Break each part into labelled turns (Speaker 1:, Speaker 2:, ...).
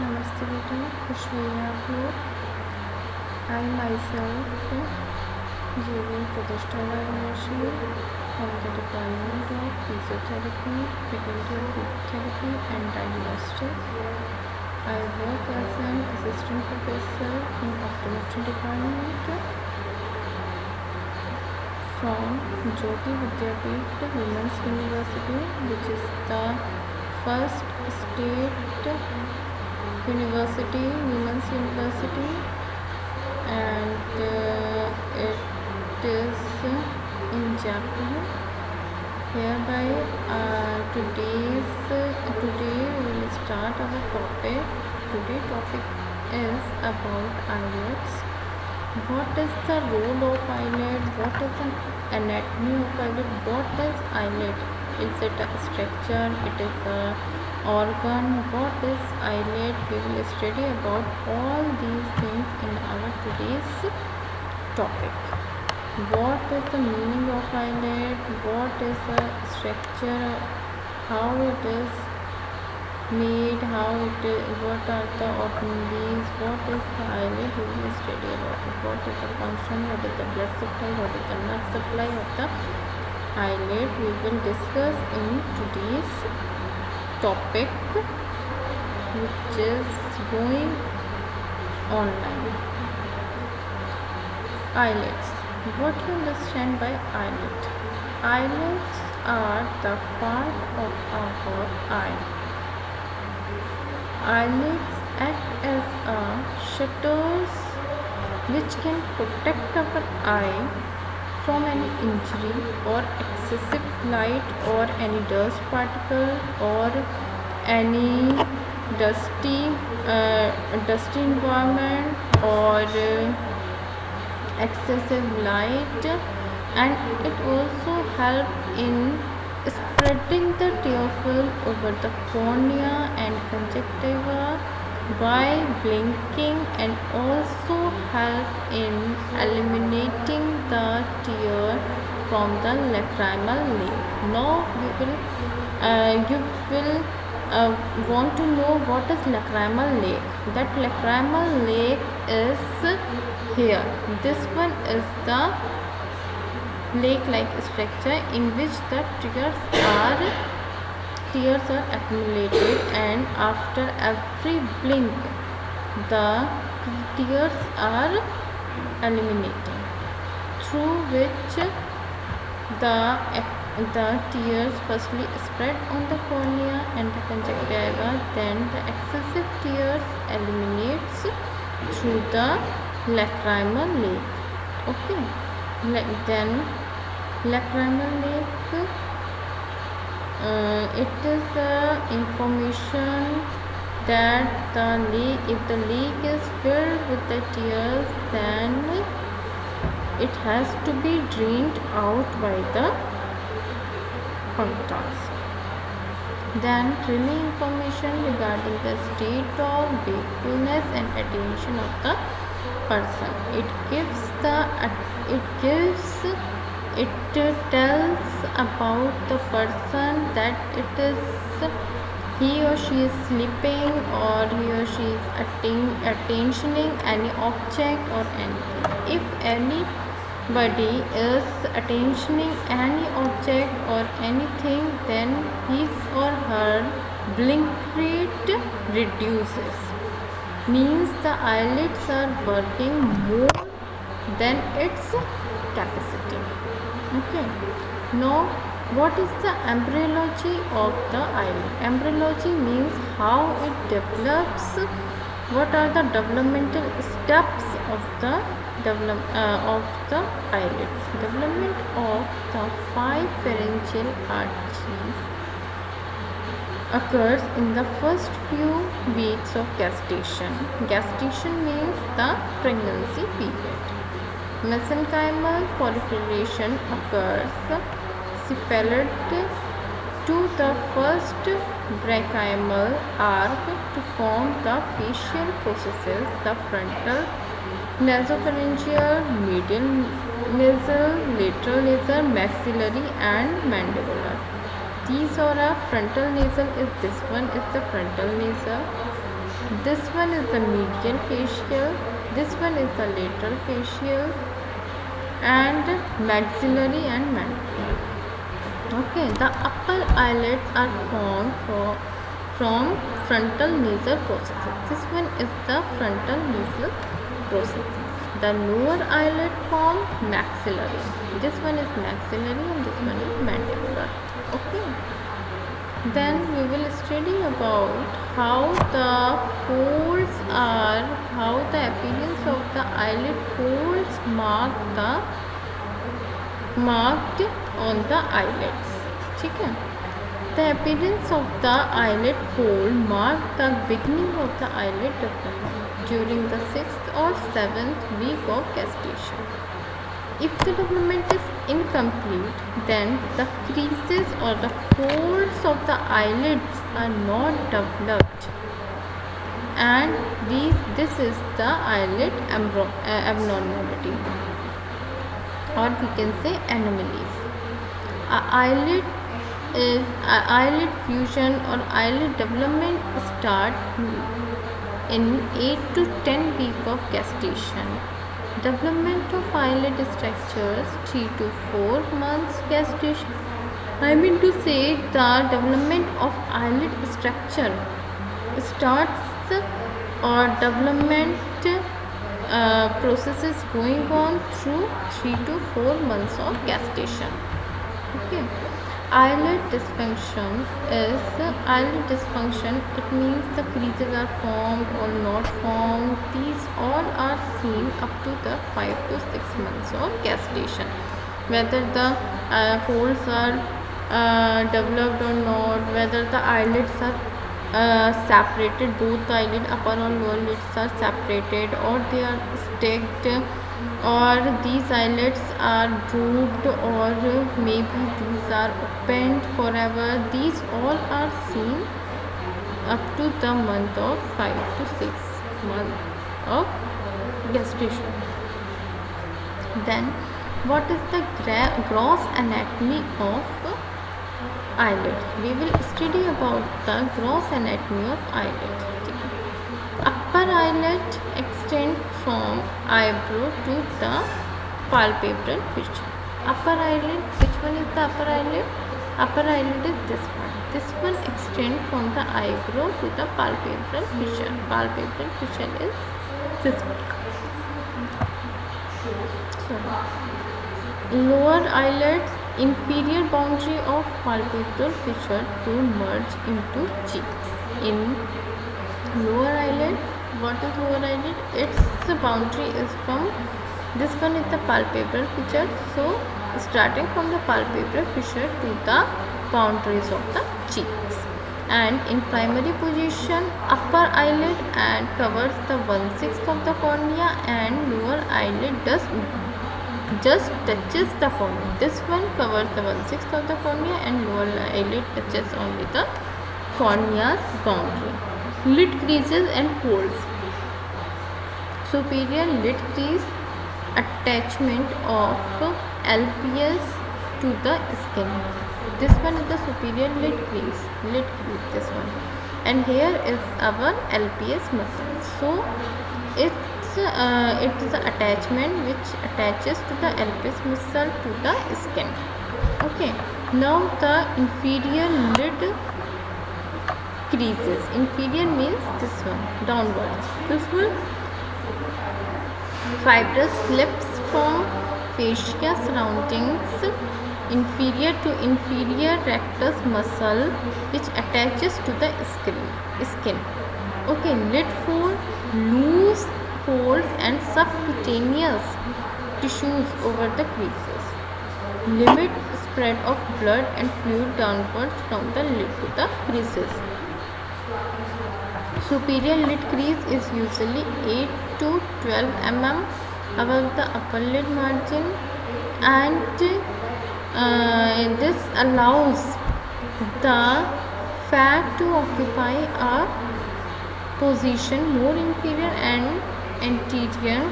Speaker 1: नमस्ते बेटा, खुश रहिए आप लोग। आई माई सेल्फ जीवन प्रतिष्ठा Rajvanshi from the Department of Physiotherapy, Faculty of Physiotherapy and Diagnostics. I work as an assistant professor in optometry department from Jyoti Vidyapeeth Women's University, which is the first state university, women's university, and it is in Jaipur. Hereby, today we will start our topic. Today's topic is about eyelids. What is the role of eyelid? What is an anatomy of eyelid? What is eyelid? Is it a structure? It is a organ? What is eyelid? We will study about all these things in our today's topic. What is the meaning of eyelid? What is the structure? How it is made? What are the organelles? What is the eyelid? We will study about it. What is the function? What is the blood supply? What is the nerve supply of the eyelid? We will discuss in today's topic, which is going online. Eyelids. What do you understand by eyelid? Eyelids are the part of our eye. Eyelids act as shutters which can protect our eye from any injury or excessive light or any dust particle or any dusty environment or excessive light, and it also helps in spreading the tear film over the cornea and conjunctiva by blinking, and also help in eliminating the tear from the lacrimal lake. Now you will want to know what is lacrimal lake. That lacrimal lake is here. This one is the lake-like structure in which the tears are accumulated, and after every blink the tears are eliminating, through which the tears firstly spread on the cornea and the conjunctiva, then the excessive tears eliminates through the lacrimal lake. Okay, then lacrimal lake, it is information that if the lake is filled with the tears, then it has to be drained out by the punctures. Then really information regarding the state of wakefulness and attention of the person. It tells about the person that he or she is sleeping, or he or she is attentioning any object or anything. If anybody is attentioning any object or anything, then his or her blink rate reduces. Means the eyelids are working more than its capacity. Okay. Now, what is the embryology of the eyelid? Embryology means how it develops. What are the developmental steps of the eyelids? Development of the 5 pharyngeal arteries occurs in the first few weeks of gestation. Gestation means the pregnancy period. Mesenchymal proliferation occurs cephalad to the first brachymal arc to form the facial processes, the frontal, nasopharyngeal, medial nasal, lateral nasal, maxillary and mandibular. These are a frontal nasal. Is this one is the frontal nasal. This one is the medial facial, this one is the lateral facial, and maxillary and mandibular. Okay, the upper eyelids are formed from frontal nasal processes. This one is the frontal nasal processes. The lower eyelid form maxillary. This one is maxillary and this one is mandibular. Okay. Then we will study about how the folds are, how the appearance of the eyelid folds marked on the eyelids. ठीक है. The appearance of the eyelid fold mark the beginning of the eyelid development during the 6th or 7th week of gestation. If the development is incomplete, then the creases or the folds of the eyelids are not developed, and this is the eyelid abnormality, or we can say anomalies. Eyelid fusion or eyelid development start in 8 to 10 weeks of gestation. Development of eyelid structures 3 to 4 months gestation. I mean to say the development of eyelid structure starts, or development process is going on through 3 to 4 months of gestation. Okay. Eyelid dysfunction. It means the creases are formed or not formed. These all are seen up to the 5 to 6 months of gestation. Whether the folds are developed or not, whether the eyelids are separated, both the eyelid upper or lower lids are separated, or they are stacked, or these eyelids are drooped, or maybe these are opened forever. These all are seen up to the month of 5 to 6 months of gestation. Then what is the gross anatomy of eyelid? We will study about the gross anatomy of eyelid. Upper eyelid extend from eyebrow to the palpebral fissure. Upper eyelid, which one is the upper eyelid? Upper eyelid is this one. This one extend from the eyebrow to the palpebral fissure. Palpebral fissure is this one. Lower eyelids, inferior boundary of palpebral fissure to merge into cheeks. In lower eyelid, what is lower eyelid? Its boundary is from, this one is the palpebral fissure, so starting from the palpebral fissure to the boundaries of the cheeks. And in primary position, upper eyelid and covers the 1/6 of the cornea, and lower eyelid just touches the cornea. This one covers the 1/6 of the cornea, and lower eyelid touches only the cornea's boundary. Lid creases and folds. Superior lid crease, attachment of LPS to the skin. This one is the superior lid crease, this one, and here is our LPS muscle. So it is an attachment which attaches to the LPS muscle to the skin. Okay. Now the inferior lid creases. Inferior means this one, downwards. This one, fibrous slips from fascia surroundings inferior to inferior rectus muscle, which attaches to the skin. Okay. Lid fold, loose folds and subcutaneous tissues over the creases. Limit spread of blood and fluid downwards from the lid to the creases. Superior lid crease is usually 8 to 12 mm above the upper lid margin, and this allows the fat to occupy a position more inferior and anterior,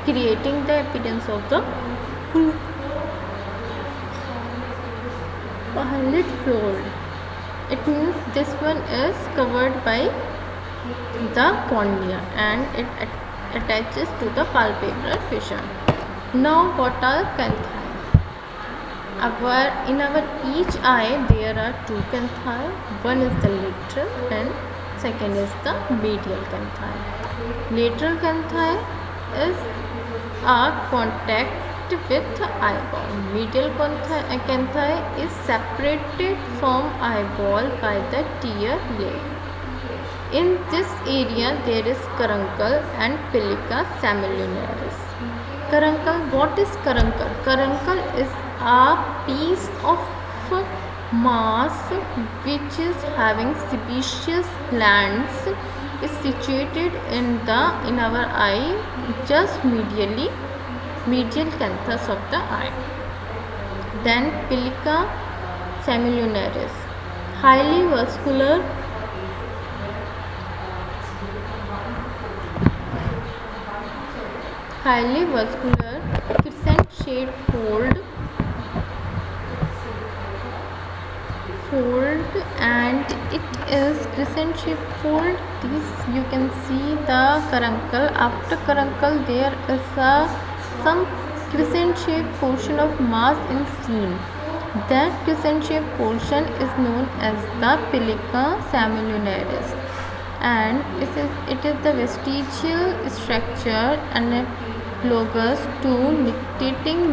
Speaker 1: creating the appearance of the eyelid fold. It means this one is covered by the cornea, and it attaches to the palpebral fissure. Now, what are canthi? In our each eye there are two canthi. One is the lateral and second is the medial canthi. Lateral canthi is a contact with eyeball. Medial canthi is separated from eyeball by the tear layer. In this area there is caruncle and Pilica semilunaris. Caruncle, what is caruncle? Caruncle is a piece of mass which is having sebaceous glands, is situated in our eye, just medial canthus of the eye. Then Pilica semilunaris, highly vascular crescent shaped fold, and it is crescent shaped fold. This you can see the caruncle. After caruncle there is some crescent shaped portion of mass in seam. That crescent shaped portion is known as the Pilica semilunaris, and it is the vestigial structure analogous to nictitating